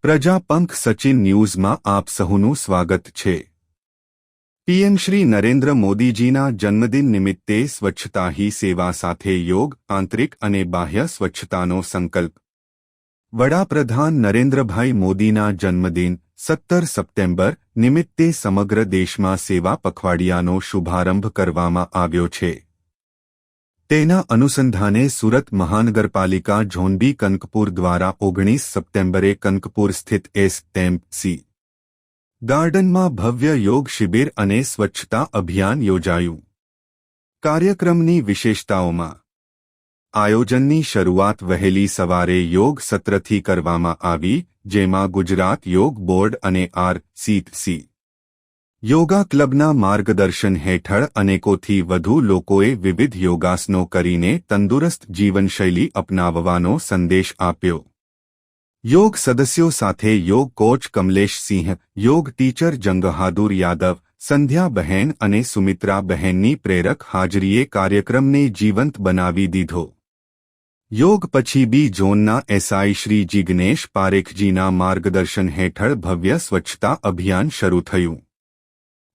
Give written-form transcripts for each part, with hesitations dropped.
પ્રજાપંખ સચિન ન્યૂઝમાં આપ સહુનું સ્વાગત છે। પીએમ શ્રી નરેન્દ્ર મોદીજીના જન્મદિન નિમિત્તે સ્વચ્છતા હી સેવા સાથે યોગ, આંતરિક અને બાહ્ય સ્વચ્છતાનો સંકલ્પ। વડાપ્રધાન નરેન્દ્રભાઈ મોદીના જન્મદિન 17 સપ્ટેમ્બર નિમિત્તે સમગ્ર દેશમાં સેવા પખવાડિયાનો શુભારંભ કરવામાં આવ્યો છે। તેના અનુસંધાને સુરત મહાનગરપાલિકા ઝોન બી કનકપુર દ્વારા 19 સપ્ટેમ્બરે કનકપુર સ્થિત એસ.એમ.સી. ગાર્ડનમાં ભવ્ય યોગ શિબિર અને સ્વચ્છતા અભિયાન યોજાયું। કાર્યક્રમની વિશેષતાઓમાં આયોજનની શરૂઆત વહેલી સવારે યોગ સત્રથી કરવામાં આવી, જેમાં ગુજરાત યોગ બોર્ડ અને આર.સી.સી. યોગા ક્લબના માર્ગદર્શન હેઠળ અનેકોથી વધુ લોકોએ વિવિધ યોગાસનો કરીને તંદુરસ્ત જીવનશૈલી અપનાવવાનો સંદેશ આપ્યો। યોગ સદસ્યો સાથે યોગ કોચ કમલેશ સિંહ, યોગ ટીચર જંગબહાદુર યાદવ, સંધ્યા બહેન અને સુમિત્રા બહેનની પ્રેરક હાજરીએ કાર્યક્રમને જીવંત બનાવી દીધો। યોગ પછી બી ઝોનના એસઆઈ શ્રી જિગ્નેશ પારેખજીના માર્ગદર્શન હેઠળ ભવ્ય સ્વચ્છતા અભિયાન શરૂ થયું।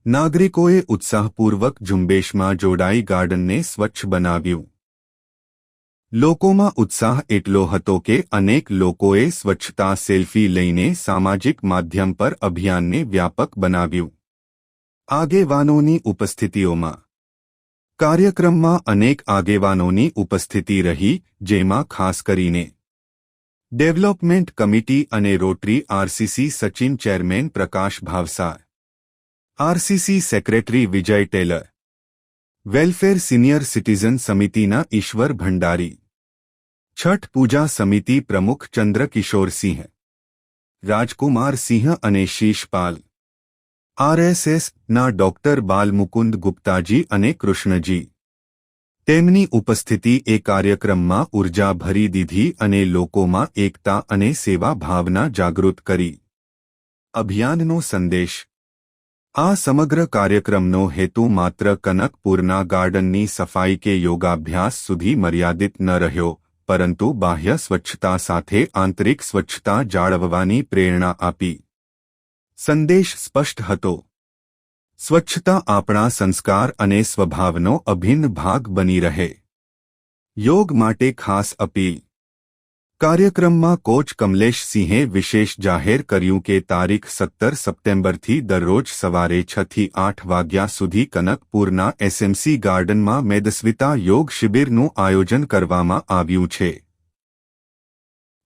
નાગરિકોએ ઉત્સાહપૂર્વક ઝુંબેશમાં જોડાઈ ગાર્ડનને સ્વચ્છ બનાવ્યું। લોકોમાં ઉત્સાહ એટલો હતો કે અનેક લોકોએ સ્વચ્છતા સેલ્ફી લઈને સામાજિક માધ્યમ પર અભિયાનને વ્યાપક બનાવ્યું। આગેવાનોની ઉપસ્થિતિઓમાં કાર્યક્રમમાં અનેક આગેવાનોની ઉપસ્થિતિ રહી, જેમાં ખાસ કરીને ડેવલપમેન્ટ કમિટી અને રોટરી આરસીસી સચિન ચેરમેન પ્રકાશ ભાવસાર, આરસીસી સેક્રેટરી વિજય ટેલર, વેલફેર સિનિયર સિટીઝન સમિતિના ઈશ્વર ભંડારી, છઠ પૂજા સમિતિ પ્રમુખ ચંદ્રકિશોરસિંહ, રાજકુમાર સિંહ અને શીશપાલ, આરએસએસના ડોક્ટર બાલમુકુંદ ગુપ્તાજી અને કૃષ્ણજી। તેમની ઉપસ્થિતિ એ કાર્યક્રમમાં ઉર્જા ભરી દીધી અને લોકોમાં એકતા અને સેવા ભાવના જાગૃત કરી। અભિયાનનો સંદેશ આ સમગ્ર કાર્યક્રમનો હેતુ માત્ર કનકપુરના ગાર્ડનની સફાઈ કે યોગાભ્યાસ સુધી મર્યાદિત ન રહ્યો, પરંતુ બાહ્ય સ્વચ્છતા સાથે આંતરિક સ્વચ્છતા જાળવવાની પ્રેરણા આપી। સંદેશ સ્પષ્ટ હતો, સ્વચ્છતા આપણા સંસ્કાર અને સ્વભાવનો અભિન્ન ભાગ બની રહે। યોગ માટે ખાસ અપીલ કાર્યક્રમમાં કોચ કમલેશ સિંહે વિશેષ જાહેર કર્યું કે તારીખ 17 સપ્ટેમ્બરથી દરરોજ સવારે 6 થી 8 વાગ્યા સુધી કનકપુરના એસએમસી ગાર્ડનમાં મેદસ્વિતા યોગ શિબિરનું આયોજન કરવામાં આવ્યું છે।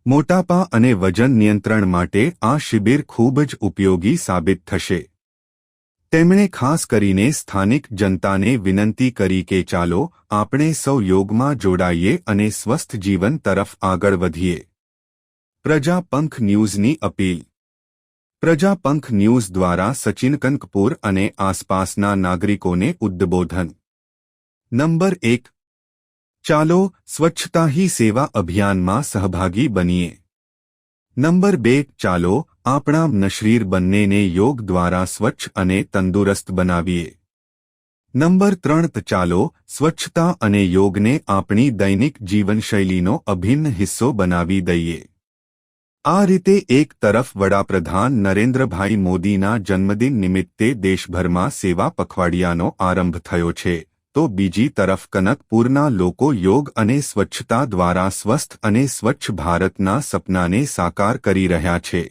મોટાપા અને વજન નિયંત્રણ માટે આ શિબિર ખૂબ જ ઉપયોગી સાબિત થશે। તેમણે ખાસ કરીને સ્થાનિક જનતાને વિનંતી કરી કે ચાલો આપણે સૌ યોગમાં જોડાઈએ અને સ્વસ્થ જીવન તરફ આગળ વધીએ। પ્રજાપંખ ન્યૂઝની અપીલ પ્રજાપંખ ન્યૂઝ દ્વારા સચિન કનકપુર અને આસપાસના નાગરિકોને ઉદ્બોધન। નંબર 1, ચાલો સ્વચ્છતા હી સેવા અભિયાનમાં સહભાગી બનીએ। નંબર 2, ચાલો આપણા નશરીર બંનેને યોગ દ્વારા સ્વચ્છ અને તંદુરસ્ત બનાવીએ। નંબર 3, ચાલો સ્વચ્છતા અને યોગને આપણી દૈનિક જીવનશૈલીનો અભિન્ન હિસ્સો બનાવી દઈએ। આ રીતે એક તરફ વડાપ્રધાન નરેન્દ્રભાઈ મોદીના જન્મદિન નિમિત્તે દેશભરમાં સેવા પખવાડિયાનો આરંભ થયો છે, તો બીજી તરફ કનકપુરના લોકો યોગ અને સ્વચ્છતા દ્વારા સ્વસ્થ અને સ્વચ્છ ભારતના સપનાને સાકાર કરી રહ્યા છે।